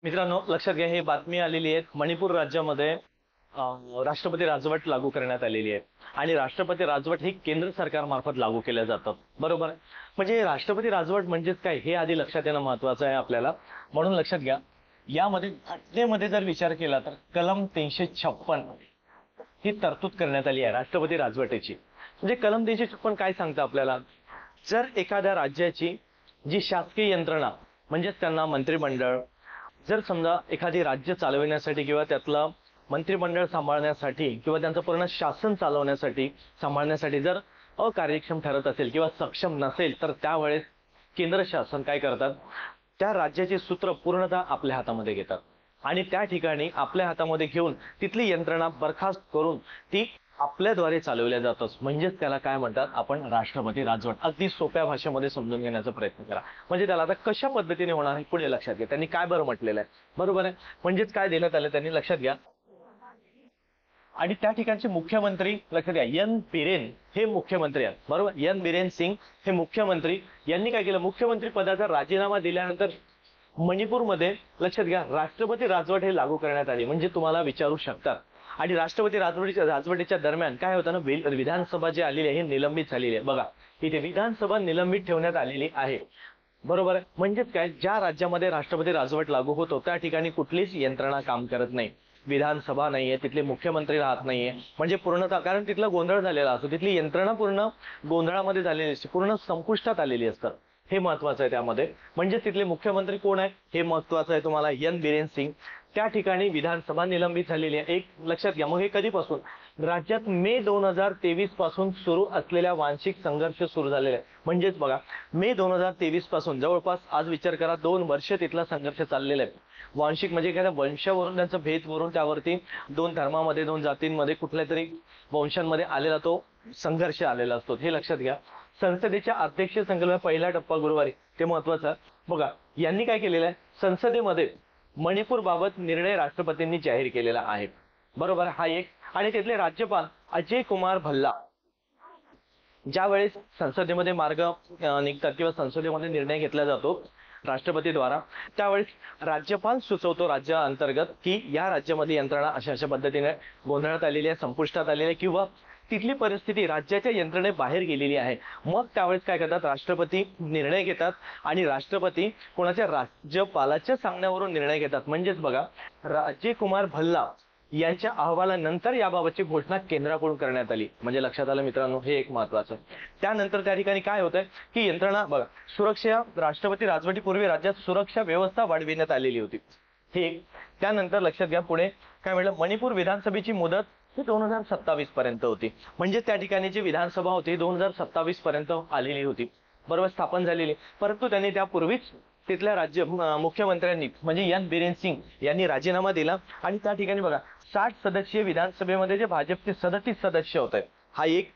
मित्रांनो, लक्षात घ्या, ही बातमी आलेली आहे मणिपूर राज्यामध्ये राष्ट्रपती राजवट लागू करण्यात आलेली आहे आणि राष्ट्रपती राजवट ही केंद्र सरकारमार्फत लागू केल्या जातात. बरोबर आहे. म्हणजे राष्ट्रपती राजवट म्हणजेच काय हे आधी लक्षात येणं महत्वाचं आहे आपल्याला. म्हणून लक्षात घ्या, यामध्ये घटनेमध्ये जर विचार केला तर कलम 356 ही तरतूद करण्यात आली आहे राष्ट्रपती राजवटीची. म्हणजे कलम 356 काय सांगतं आपल्याला, जर एखाद्या राज्याची जी शासकीय यंत्रणा म्हणजेच त्यांना मंत्रिमंडळ, जर समजा एखादी राज्य चालविण्यासाठी किंवा त्यातलं मंत्रिमंडळ सांभाळण्यासाठी किंवा त्यांचं पूर्ण शासन चालवण्यासाठी सांभाळण्यासाठी जर अकार्यक्षम ठरत असेल किंवा सक्षम नसेल, तर त्यावेळेस केंद्र शासन काय करतात, त्या राज्याची सूत्र पूर्णतः आपल्या हातामध्ये घेतात आणि त्या ठिकाणी आपल्या हातामध्ये घेऊन तिथली यंत्रणा बरखास्त करून ती आपल्याद्वारे चालवल्या जातात. म्हणजेच त्याला काय म्हणतात आपण, राष्ट्रपती राजवट. अगदी सोप्या भाषेमध्ये समजून घेण्याचा प्रयत्न करा. म्हणजे त्याला आता कशा पद्धतीने होणार आहे पुढे लक्षात घ्या. त्यांनी काय बरं म्हटलेलं आहे, बरोबर आहे. म्हणजेच काय देण्यात आलं त्यांनी, लक्षात घ्या. आणि त्या ठिकाणचे मुख्यमंत्री लक्षात घ्या, एन बिरेन हे मुख्यमंत्री आहेत. बरोबर, एन बिरेन सिंग हे मुख्यमंत्री. यांनी काय केलं, मुख्यमंत्री पदाचा राजीनामा दिल्यानंतर मणिपूरमध्ये लक्षात घ्या राष्ट्रपती राजवट हे लागू करण्यात आली. म्हणजे तुम्हाला विचारू शकतात. आणि राष्ट्रपती राजवटीच्या दरम्यान काय होतं ना, विधानसभा जी आलेली आहे ही निलंबित झालेली आहे. बघा, इथे विधानसभा निलंबित ठेवण्यात आलेली आहे. बरोबर आहे. म्हणजेच काय, ज्या राज्यामध्ये राष्ट्रपती राजवट लागू होतो त्या ठिकाणी कुठलीच यंत्रणा काम करत नाही, विधानसभा नाहीये, तिथले मुख्यमंत्री राहत नाहीये. म्हणजे पूर्णतः, कारण तिथला गोंधळ झालेला असतो, तिथली यंत्रणा पूर्ण गोंधळामध्ये झालेली असते, पूर्ण संपुष्टात आलेली असतात. हे महत्वाचं आहे त्यामध्ये. म्हणजे तिथले मुख्यमंत्री कोण आहे हे महत्वाचं आहे तुम्हाला, एन बिरेन सिंग. त्या ठिकाणी विधानसभा निलंबित झालेली आहे. एक लक्षात घ्या. मग हे कधीपासून, राज्यात मे 2023 पासून सुरू असलेल्या वांशिक संघर्ष सुरू झालेला आहे. म्हणजेच बघा, मे 2023 पासून जवळपास आज विचार करा 2 वर्ष तिथला संघर्ष चाललेला आहे. वांशिक म्हणजे एखाद्या वंशावरून, त्यांचं भेदवरून, त्यावरती 2 धर्मामध्ये, 2 जातींमध्ये, कुठल्या तरी वंशांमध्ये आलेला तो संघर्ष आलेला असतो. हे लक्षात घ्या. संसदेच्या अध्यक्ष संकल्प पहिला टप्पा गुरुवारी, ते महत्वाचं. बघा, यांनी काय केलेलं आहे, संसदेमध्ये मणिपूर बाबत निर्णय राष्ट्रपतींनी जाहीर केलेला आहे. बरोबर, हा एक. आणि तिथले राज्यपाल अजय कुमार भल्ला ज्यावेळेस संसदेमध्ये मार्ग निघतात किंवा संसदेमध्ये निर्णय घेतला जातो राष्ट्रपतीद्वारा, त्यावेळेस राज्यपाल सुचवतो राज्याअंतर्गत की या राज्यामध्ये यंत्रणा अशा अशा पद्धतीने गोंधळात आलेली आहे, संपुष्टात आलेली आहे किंवा तिथली परिस्थिती राज्याच्या यंत्रणेबाहेर गेलेली आहे. मग त्यावेळेस काय करतात, राष्ट्रपती निर्णय घेतात आणि राष्ट्रपती कोणाच्या, राज्यपालाच्या सांगण्यावरून निर्णय घेतात. म्हणजेच बघा, अजय कुमार भल्ला यांच्या अहवालानंतर याबाबतची घोषणा केंद्राकडून करण्यात आली. म्हणजे लक्षात आलं मित्रांनो, हे एक महत्वाचं. त्यानंतर त्या ठिकाणी काय होतंय की यंत्रणा बघा, सुरक्षा, राष्ट्रपती राजवटीपूर्वी राज्यात सुरक्षा व्यवस्था वाढविण्यात आलेली होती. हे एक. त्यानंतर लक्षात घ्या, पुढे काय म्हटलं, मणिपूर विधानसभेची मुदत ही 2027 पर्यंत होती. म्हणजे त्या ठिकाणी जी विधानसभा होती 2027 पर्यंत आलेली होती. बरोबर, स्थापन झालेली. परंतु त्यांनी त्यापूर्वीच तिथल्या मुख्यमंत्र्यांनी म्हणजे एन बिरेन सिंग यांनी राजीनामा दिला आणि त्या ठिकाणी बघा 60 सदस्यीय विधानसभेमध्ये जे भाजपचे 37 सदस्य होते, हा एक.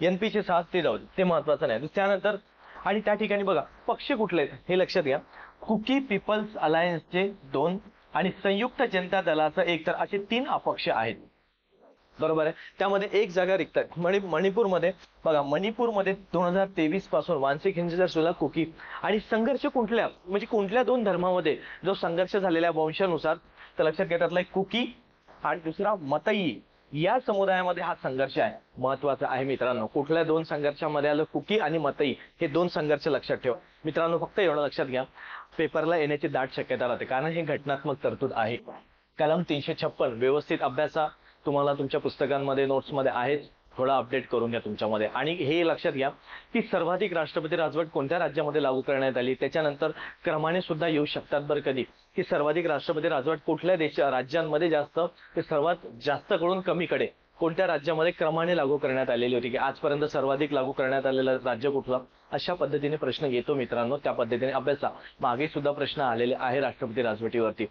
एनपीचे 6 ते जाऊ दे, ते महत्वाचं नाही. त्यानंतर आणि त्या ठिकाणी बघा पक्ष कुठले आहेत हे लक्षात घ्या, कुकी पीपल्स अलायन्सचे 2 आणि संयुक्त जनता दलाचं 1, तर असे 3 अपक्ष आहेत. बरोबर आहे. त्यामध्ये 1 जागा रिक्त आहे. मणिपूरमध्ये बघा, मणिपूरमध्ये 2023 पासून वांशिक हिंसा सुद्धा कुकी आणि संघर्ष कुठल्या, म्हणजे कुठल्या 2 धर्मामध्ये जो संघर्ष झालेल्या वंशानुसार, तर लक्षात घ्या त्यातला एक कुकी आणि दुसरा मतई, या समुदायामध्ये हा संघर्ष आहे. महत्वाचा आहे मित्रांनो, कुठल्या 2 संघर्षामध्ये आलं, कुकी आणि मतई, हे 2 संघर्ष लक्षात ठेवा मित्रांनो. फक्त एवढं लक्षात घ्या, पेपरला येण्याची दाट शक्यता राहते कारण हे घटनात्मक तरतूद आहे. कलम 356 व्यवस्थित अभ्यासा, तुम्हाला तुमच्या पुस्तकांमध्ये, नोट्समध्ये आहेच. थोडा अपडेट करून घ्या तुमच्यामध्ये. आणि हे लक्षात घ्या की सर्वाधिक राष्ट्रपती राजवट कोणत्या राज्यामध्ये लागू करण्यात आली, त्याच्यानंतर क्रमाने सुद्धा येऊ शकतात बरं कधी, की सर्वाधिक राष्ट्रपती राजवट कुठल्या राज्यांमध्ये जास्त, ते सर्वात जास्त कडून कमीकडे कोणत्या राज्यामध्ये क्रमाने लागू करण्यात आलेली होती, की आजपर्यंत सर्वाधिक लागू करण्यात आलेलं राज्य कुठलं. अशा पद्धतीने प्रश्न येतो मित्रांनो, त्या पद्धतीने अभ्यासा. मागे सुद्धा प्रश्न आलेले आहे राष्ट्रपती राजवटीवरती.